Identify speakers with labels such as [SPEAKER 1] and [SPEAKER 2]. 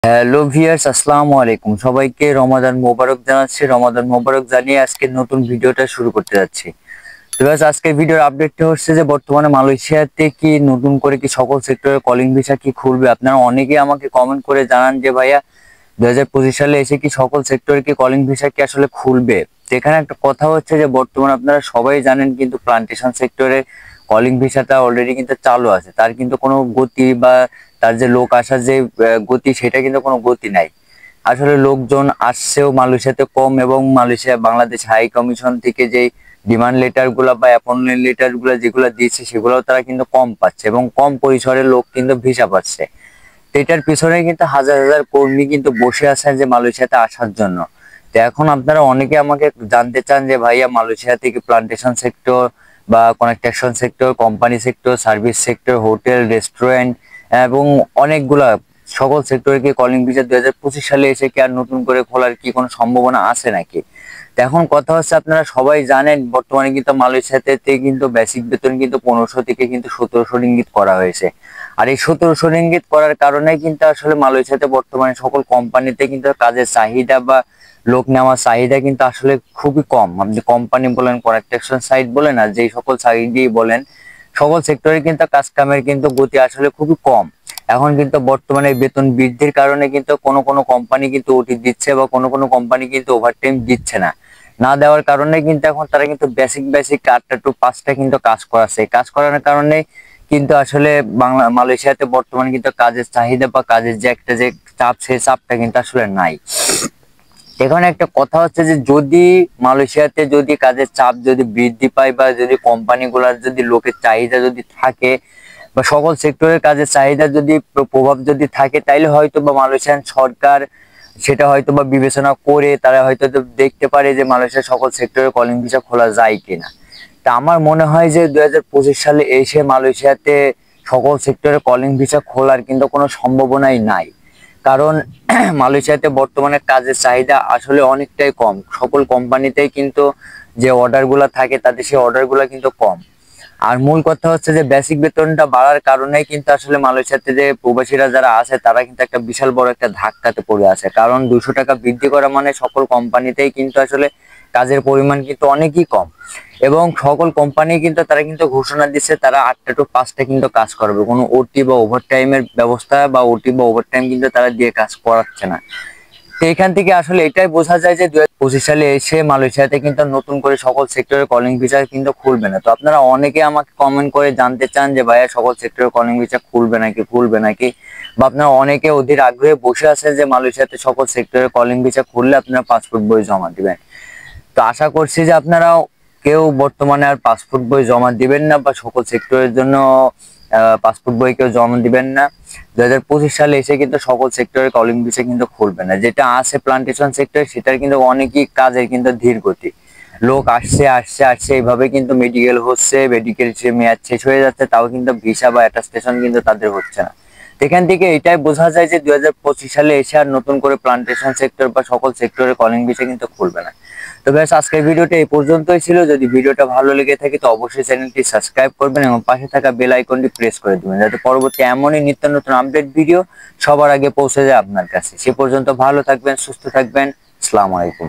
[SPEAKER 1] Hello viewers, আসসালামু আলাইকুম। সবাইকে রমাদান মোবারক জানাচ্ছি। রমাদান মোবারক জানিয়ে আজকে নতুন ভিডিওটা শুরু করতে যাচ্ছি। তো ভিউয়ার্স, আজকে ভিডিওর আপডেটটা হচ্ছে যে বর্তমানে মালয়েশিয়াতে কি নতুন করে কি সকল সেক্টরে কলিং ভিসা কি খুলবে। আপনারা অনেকেই আমাকে কমেন্ট করে জানান যে ভাইয়া 2025 সালে এসে কি সকল সেক্টরে কি কলিং ভিসা কি আসলে খুলবে। তো এখানে একটা কথা হচ্ছে যে বর্তমানে আপনারা সবাই জানেন কিন্তু প্লান্টেশন সেক্টরে কলিং ভিসাটা অলরেডি কিন্তু চালু আছে, তার কিন্তু কোনো গতি বা তার যে লোক আসার যে গতি সেটা কিন্তু কোনো গতি নাই। আসলে লোকজন আসছেও মালয়েশিয়াতে কম, এবং মালয়েশিয়া বাংলাদেশ হাই কমিশন থেকে যে ডিমান্ড লেটার গুলা বা অ্যাপয়েন্টমেন্ট লেটার গুলা যেগুলো দিচ্ছে সেগুলোও তারা কিন্তু কম পাচ্ছে, এবং কম পরিসরের লোক কিন্তু ভিসা পাচ্ছে। তো এটার পিছনে কিন্তু হাজার হাজার কর্মী কিন্তু বসে আছেন যে মালয়েশিয়াতে আসার জন্য। তো এখন আপনারা অনেকে আমাকে জানতে চান যে ভাইয়া মালয়েশিয়া থেকে প্লান্টেশন সেক্টর বা construction sector, company sector, service sector, hotel, restaurant এবং অনেকগুলা সকল সেক্টরে কি কলিং ভিসা 2025 সালে এসে কি আর নতুন করে খোলার কি কোনো সম্ভাবনা আছে নাকি। তো এখন কথা হচ্ছে, আপনারা সবাই জানেন বর্তমানে কিন্তু মালয়েশিয়াতে কিন্তু বেসিক বেতন কিন্তু 1500 থেকে কিন্তু 1700 রিঙ্গিত করা হয়েছে। আর এই 1700 রিঙ্গিত করার কারণে কিন্তু আসলে মালয়েশিয়াতে বর্তমানে সকল কোম্পানিতে কিন্তু কাজের চাহিদা বা লোক নেওয়ার চাহিদা কিন্তু আসলে খুবই কম। আপনি কোম্পানি বলেন, কনস্ট্রাকশন সাইট বলেন, আর যেই সকল সাইডই বলেন, সকল সেক্টরে কিন্তু কাজ কামের কিন্তু গতি আসলে খুবই কম। এখন কিন্তু বর্তমানে বেতন বৃদ্ধির কারণে কিন্তু কোনো কোনো কোম্পানি কিন্তু ওটি দিচ্ছে, বা কোনো কোনো কোম্পানি কিন্তু ওভারটাইম দিচ্ছে না। না দেওয়ার কারণে কিন্তু এখন তারা কিন্তু বেসিক বেসিক 4টা টু 5টা কিন্তু কাজ করাচ্ছে। কাজ করানোর কারণে কিন্তু আসলে মালয়েশিয়াতে বর্তমানে কিন্তু কাজের চাহিদা বা কাজের যে একটা যে চাপ, সেই চাপটা কিন্তু আসলে নাই। এখানে একটা কথা হচ্ছে যে যদি মালয়েশিয়াতে যদি কাজের চাপ যদি বৃদ্ধি পায়, বা যদি কোম্পানিগুলোর যদি লোকের চাহিদা যদি থাকে, বা সকল সেক্টরের কাজের চাহিদা যদি প্রভাব যদি থাকে, তাইলে হয়তো বা মালয়েশিয়ান সরকার সেটা হয়তো বা বিবেচনা করে তারা হয়তো দেখতে পারে যে মালয়েশিয়ার সকল সেক্টরে কলিং ভিসা খোলা যায় কিনা। তা আমার মনে হয় যে 2025 সালে এসে মালয়েশিয়াতে সকল সেক্টরে কলিং ভিসা খোলার কিন্তু কোনো সম্ভাবনাই নাই। কারণ মালয়েশিয়াতে বর্তমানে কাজের চাহিদা আসলে অনেকটাই কম। সকল কোম্পানিতেই কিন্তু যে অর্ডার গুলা থাকে তাদের সেই অর্ডার গুলা কিন্তু কম। আর মূল কথা হচ্ছে যে বেসিক বেতনটা বাড়ার কারণেই কিন্তু আসলে মালয়েশিয়াতে যে প্রবাসীরা যারা আছে তারা কিন্তু একটা বিশাল বড় একটা ধাক্কাতে পড়ে আছে। কারণ 200 টাকা বৃদ্ধি করা মানে সকল কোম্পানিতেই কিন্তু আসলে কাজের পরিমাণ কিন্তু অনেকই কম, এবং সকল কোম্পানি কিন্তু তারা কিন্তু ঘোষণা দিচ্ছে তারা 8টা টু 5টা কিন্তু কাজ করবে। কোনো ওটি বা ওভারটাইমের ব্যবস্থা বা ওটি বা ওভারটাইম কিন্তু তারা দিয়ে কাজ করাচ্ছে না। তো এখান থেকে আসলে এটাই বোঝা যায় যে 2025 সালে এসে মালয়েশিয়াতে কিন্তু নতুন করে সকল সেক্টরে কলিং ভিসা কিন্তু খুলবে না। তো আপনারা অনেকে আমাকে কমেন্ট করে জানতে চান যে ভাইয়া সকল সেক্টরে কলিং ভিসা খুলবে নাকি, বা আপনারা অনেকে অধীর আগ্রহে বসে আছেন যে মালয়েশিয়াতে সকল সেক্টরে কলিং ভিসা খুললে আপনারা পাসপোর্ট বই জমা দিবেন। তো আশা করছি যে আপনারাও কেউ বর্তমানে আর পাসপোর্ট বই জমা দিবেন না, বা সকল সেক্টরের জন্য পাসপোর্ট বই কেউ জমা দিবেন না। 2025 সালে এসে কিন্তু সকল সেক্টরে কলিং ভিসা কিন্তু খুলবে না। যেটা আছে প্লান্টেশন সেক্টর, সেটার কিন্তু অনেকই কাজের কিন্তু ধীর গতি। লোক আসছে আসছে আসছে এইভাবে কিন্তু মেডিকেল হচ্ছে, মেডিকেল মেয়াদ শেষ হয়ে যাচ্ছে, তাও কিন্তু ভিসা বা অ্যাটাস্টেশন কিন্তু তাদের হচ্ছে না। এখান থেকে এটাই বোঝা যায় যে 2025 সালে এসে আর নতুন করে প্লান্টেশন সেক্টর বা সকল সেক্টরে কলিং ভিসা কিন্তু খুলবে না। তো ব্যাস, আজকের ভিডিওটা এই পর্যন্তই ছিল। যদি ভিডিওটা ভালো লেগে থাকে তো অবশ্যই চ্যানেলটি সাবস্ক্রাইব করবেন, এবং পাশে থাকা বেল আইকনটি প্রেস করে দিবেন, যাতে পরবর্তী এমনই নিত্য নতুন আপডেট ভিডিও সবার আগে পৌঁছে যায় আপনার কাছে। সে পর্যন্ত ভালো থাকবেন, সুস্থ থাকবেন। আসসালামু আলাইকুম।